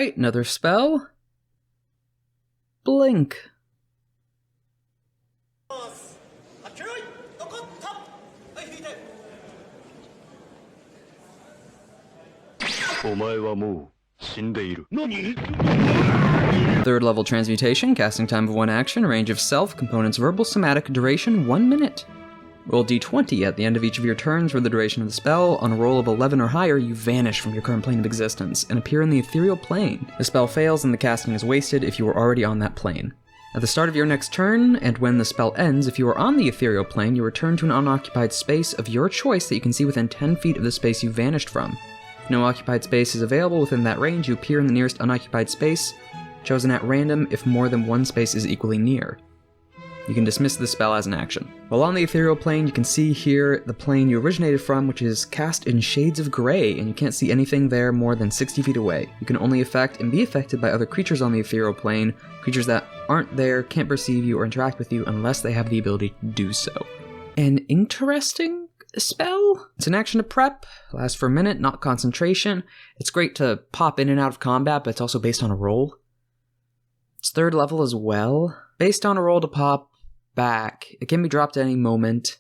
Alright, another spell. Blink. Third level transmutation, casting time of 1 action, range of self, components verbal, somatic, duration 1 minute. Roll d20 at the end of each of your turns for the duration of the spell. On a roll of 11 or higher, you vanish from your current plane of existence and appear in the ethereal plane. The spell fails and the casting is wasted if you are already on that plane. At the start of your next turn, and when the spell ends, if you are on the ethereal plane, you return to an unoccupied space of your choice that you can see within 10 feet of the space you vanished from. If no occupied space is available within that range, you appear in the nearest unoccupied space, chosen at random if more than one space is equally near. You can dismiss the spell as an action. While on the ethereal plane, you can see here the plane you originated from, which is cast in shades of gray, and you can't see anything there more than 60 feet away. You can only affect and be affected by other creatures on the ethereal plane. Creatures that aren't there can't perceive you or interact with you unless they have the ability to do so. An interesting spell? It's an action to prep, lasts for a minute, not concentration. It's great to pop in and out of combat, but it's also based on a roll. It's 3rd level as well. Based on a roll to pop back, it can be dropped at any moment.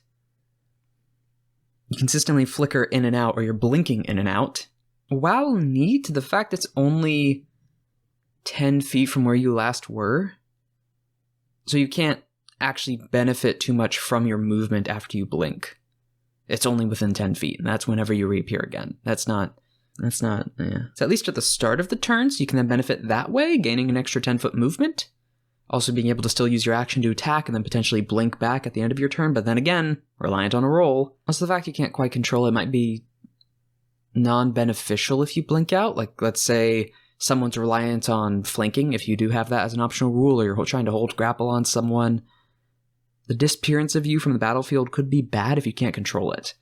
You consistently flicker in and out, or you're blinking in and out. While neat, the fact it's only 10 feet from where you last were, so you can't actually benefit too much from your movement after you blink. It's only within 10 feet, and that's whenever you reappear again. That's not, yeah. So at least at the start of the turn, so you can then benefit that way, gaining an extra 10-foot movement. Also being able to still use your action to attack and then potentially blink back at the end of your turn, but then again, reliant on a roll. Also the fact you can't quite control it might be non-beneficial if you blink out. Like, let's say someone's reliant on flanking, if you do have that as an optional rule, or you're trying to hold grapple on someone. The disappearance of you from the battlefield could be bad if you can't control it.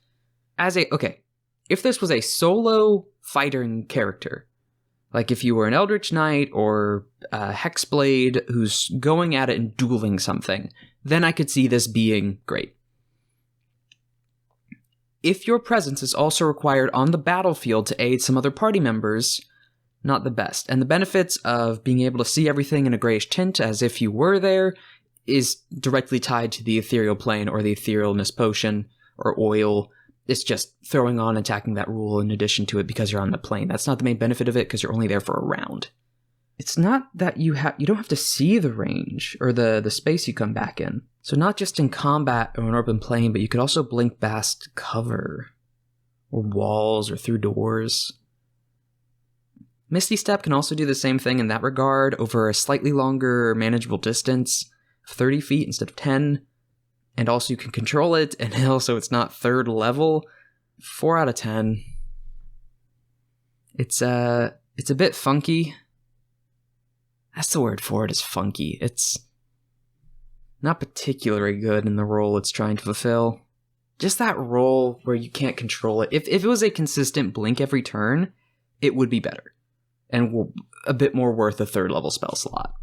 If this was a solo fighting character, like if you were an Eldritch Knight or a Hexblade who's going at it and dueling something, then I could see this being great. If your presence is also required on the battlefield to aid some other party members, not the best. And the benefits of being able to see everything in a grayish tint as if you were there is directly tied to the ethereal plane or the etherealness potion or oil. It's just throwing on attacking that rule in addition to it because you're on the plane. That's not the main benefit of it because you're only there for a round. It's not that you don't have to see the range or the space you come back in. So not just in combat or an open plane, but you could also blink past cover or walls or through doors. Misty Step can also do the same thing in that regard over a slightly longer manageable distance, 30 feet instead of 10. And also you can control it, and also it's not 3rd level. 4 out of 10. It's a bit funky. That's the word for it, is funky. It's not particularly good in the role it's trying to fulfill. Just that role where you can't control it. If it was a consistent blink every turn, it would be better. And a bit more worth a 3rd level spell slot.